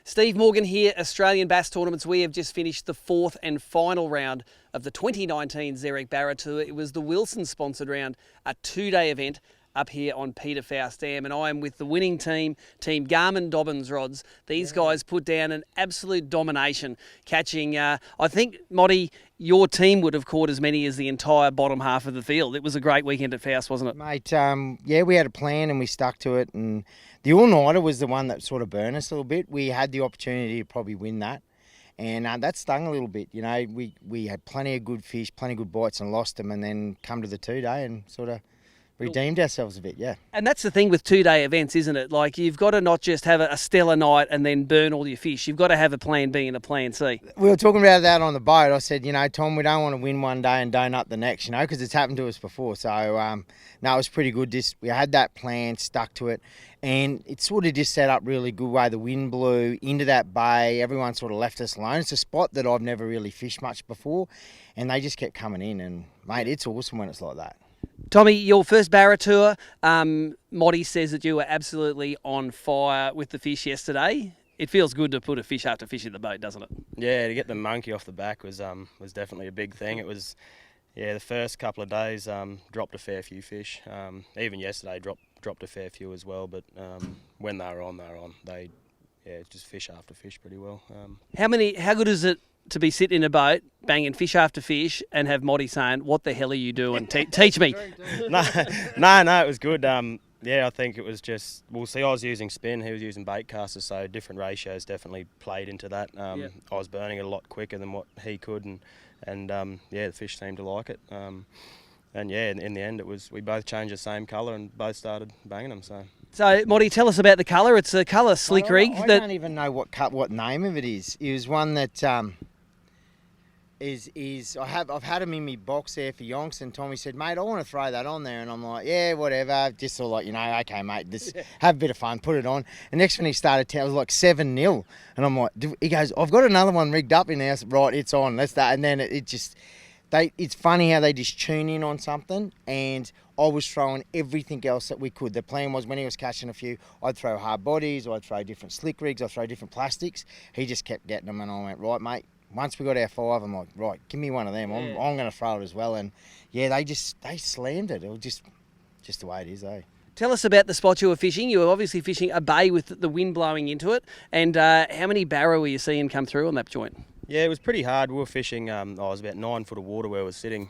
Steve Morgan here, Australian Bass Tournaments. We have just finished the fourth and final round of the 2019 Zerek BARRA Tour. It was the Wilson-sponsored round, a two-day event up here on Peter Faust Dam, and I am with the winning team, Team Garmin-Dobbins rods. These guys put down an absolute domination, catching, I think, Motty, your team would have caught as many as the entire bottom half of the field. It was a great weekend at Faust, wasn't it? Mate, yeah, we had a plan and we stuck to it, and the all-nighter was the one that sort of burned us a little bit. We had the opportunity to probably win that, and that stung a little bit. You know, we had plenty of good fish, plenty of good bites, and lost them, and then come to the two-day and sort of redeemed ourselves a bit, yeah. And that's the thing with two-day events, isn't it? Like, you've got to not just have a stellar night and then burn all your fish. You've got to have a plan B and a plan C. We were talking about that on the boat. I said, you know, Tom, we don't want to win one day and donut the next, you know, because it's happened to us before. So, no, it was pretty good. We had that plan, stuck to it, and it sort of just set up really good way. The wind blew into that bay. Everyone sort of left us alone. It's a spot that I've never really fished much before, and they just kept coming in. And, mate, it's awesome when it's like that. Tommy, your first BARRA Tour, Motty says that you were absolutely on fire with the fish yesterday. It feels good to put a fish after fish in the boat, doesn't it? Yeah, to get the monkey off the back was definitely a big thing. It was, yeah, the first couple of days dropped a fair few fish. Even yesterday dropped a fair few as well. But when they were on, They just fish after fish pretty well. How good is it to be sitting in a boat, banging fish after fish, and have Motty saying, "What the hell are you doing? Teach me." No, it was good. Yeah, I think it was just, we'll see, I was using spin, he was using bait casters, so different ratios definitely played into that. I was burning it a lot quicker than what he could, and yeah, the fish seemed to like it. And yeah, in the end, we both changed the same colour and both started banging them. So, Motty, tell us about the colour. It's a colour slick rig. I don't even know what name of it is. It was one that I've had them in my box there for yonks, and Tommy said, "Mate, I want to throw that on there," and I'm like, "Yeah, whatever." Just sort of like, you know, okay, mate, just have a bit of fun, put it on. And next when he started, it was like 7-0, and I'm like, he goes, "I've got another one rigged up in there." I said, "Right, it's on. Let's start." And then it's funny how they just tune in on something, and I was throwing everything else that we could. The plan was when he was catching a few, I'd throw hard bodies, I'd throw different slick rigs, I'd throw different plastics. He just kept getting them, and I went, "Right, mate." Once we got our 5, I'm like, "Right, give me one of them. I'm going to throw it as well." And yeah, they slammed it. It was just the way it is, eh? Tell us about the spot you were fishing. You were obviously fishing a bay with the wind blowing into it. And how many barra were you seeing come through on that joint? Yeah, it was pretty hard. We were fishing, I was about 9 foot of water where we were sitting.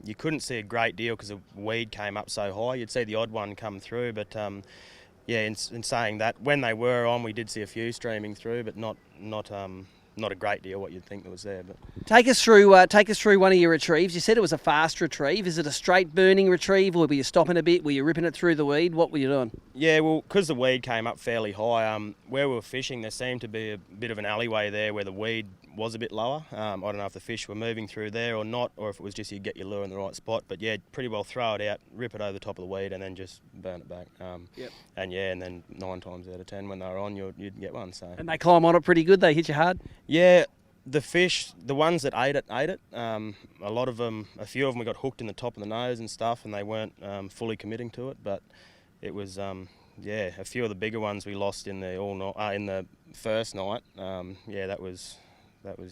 You couldn't see a great deal because the weed came up so high. You'd see the odd one come through, but yeah, in saying that, when they were on, we did see a few streaming through, but not a great deal what you'd think that was there. But take us through one of your retrieves. You said it was a fast retrieve. Is it a straight burning retrieve, or were you stopping a bit? Were you ripping it through the weed? What were you doing? Yeah, well, because the weed came up fairly high, where we were fishing, there seemed to be a bit of an alleyway there where the weed was a bit lower. I don't know if the fish were moving through there or not, or if it was just you get your lure in the right spot. But yeah, pretty well throw it out, rip it over the top of the weed, and then just burn it back. And yeah, and then 9 times out of 10 when they were on, you'd get one. So. And they climb on it pretty good. They hit you hard. Yeah, the fish, the ones that ate it. A lot of them, a few of them, we got hooked in the top of the nose and stuff, and they weren't fully committing to it. But it was, yeah, a few of the bigger ones we lost in the first night. Yeah, that was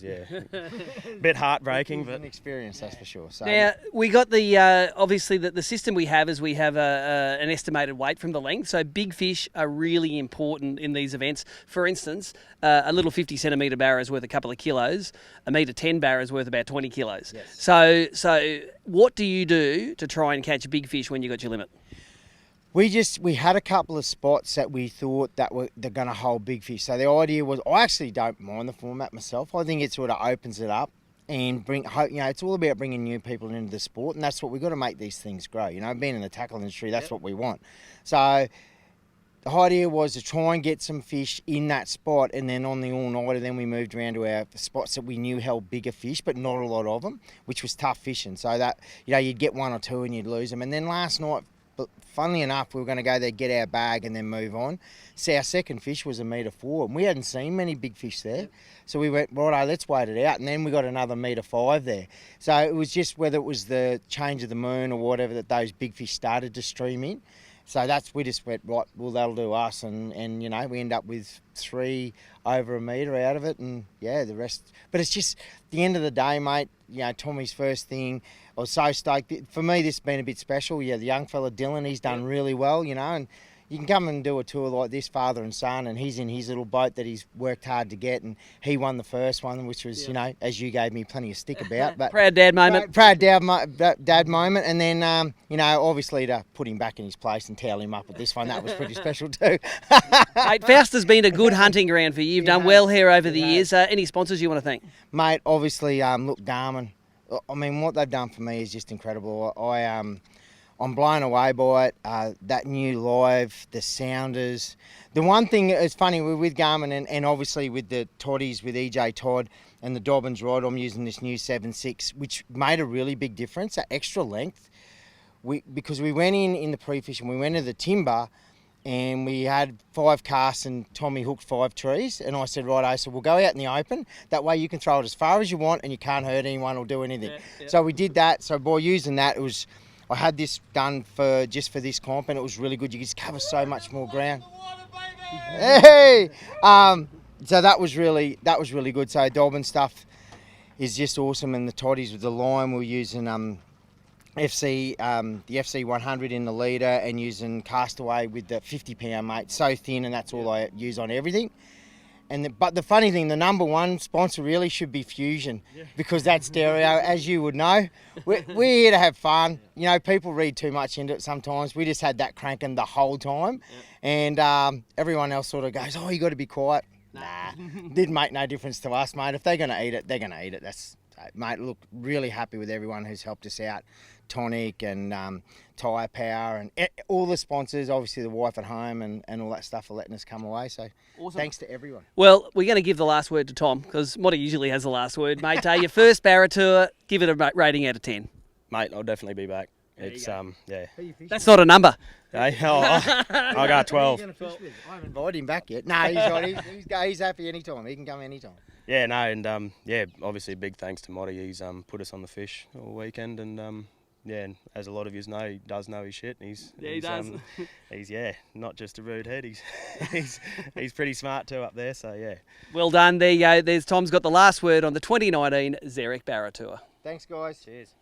yeah, a bit heartbreaking, but an experience, that's for sure. So now we got the obviously the system we have is we have an estimated weight from the length. So big fish are really important in these events. For instance, a little 50 centimetre barra is worth a couple of kilos. A metre 10 barra is worth about 20 kilos. Yes. So what do you do to try and catch big fish when you got your limit? We had a couple of spots that we thought they're going to hold big fish. So the idea was, I actually don't mind the format myself. I think it sort of opens it up and it's all about bringing new people into the sport, and that's what we've got to make these things grow. You know, being in the tackle industry, that's what we want. So the idea was to try and get some fish in that spot, and then on the all-nighter, then we moved around to our spots that we knew held bigger fish, but not a lot of them, which was tough fishing. So that, you know, you'd get 1 or 2 and you'd lose them. And then last night, but funnily enough, we were going to go there, get our bag, and then move on. So our second fish was 1.4 metre, and we hadn't seen many big fish there. So we went, righto, let's wait it out. And then we got another 1.5 metre there. So it was just whether it was the change of the moon or whatever that those big fish started to stream in. So we just went, right, well, that'll do us. And you know, we end up with 3 over a metre out of it. And, yeah, the rest. But it's just, the end of the day, mate, you know, Tommy's first thing, I was so stoked. For me, this has been a bit special. Yeah, the young fella, Dylan, he's done really well, you know. And you can come and do a tour like this, father and son, and he's in his little boat that he's worked hard to get, and he won the first one, which was, you know, as you gave me plenty of stick about. But Proud dad moment. Proud dad moment. And then, you know, obviously to put him back in his place and towel him up with this one, that was pretty special too. Mate, Faust has been a good hunting ground for you. You've done well here over the years. Any sponsors you want to thank? Mate, obviously, look, Garmin. I mean, what they've done for me is just incredible. I'm blown away by it. That new live, the sounders. The one thing is funny with Garmin and obviously with the Toddies, with EJ Todd and the Dobbins rod, I'm using this new 7.6, which made a really big difference, that extra length. Because we went in the pre-fishing, we went to the timber and we had 5 casts and Tommy hooked 5 trees. And I said, righto, so we'll go out in the open. That way you can throw it as far as you want and you can't hurt anyone or do anything. Yeah. So we did that. So by using that, I had this done just for this comp, and it was really good. You just cover so much more ground. Hey, so that was really good. So Dolben stuff is just awesome, and the toddies with the line, we're using the FC 100 in the leader, and using Castaway with the 50-pound, mate. So thin, and that's all I use on everything. But the funny thing, the number one sponsor really should be Fusion, because that's stereo, as you would know. We're here to have fun. You know, people read too much into it sometimes. We just had that cranking the whole time. And everyone else sort of goes, oh, you got to be quiet. Nah, didn't make no difference to us, mate. If they're going to eat it, they're going to eat it. Mate, look, really happy with everyone who's helped us out. Tonic and Tyre Power and all the sponsors, obviously the wife at home and all that stuff for letting us come away. So awesome. Thanks to everyone. Well, we're going to give the last word to Tom, because Motty usually has the last word. Mate, your first Barra Tour, give it a rating out of 10. Mate, I'll definitely be back. It's yeah. That's not a number. Hey, I got 12. I haven't invited him back yet. No, he's right. He's happy anytime. He can come anytime. Yeah, no, and obviously a big thanks to Motty. He's put us on the fish all weekend, and and as a lot of you know, he does know his shit. And he does. He's not just a rude head. He's pretty smart too up there. So yeah. Well done. There you go. Tom's got the last word on the 2019 Zerek BARRA Tour. Thanks, guys. Cheers.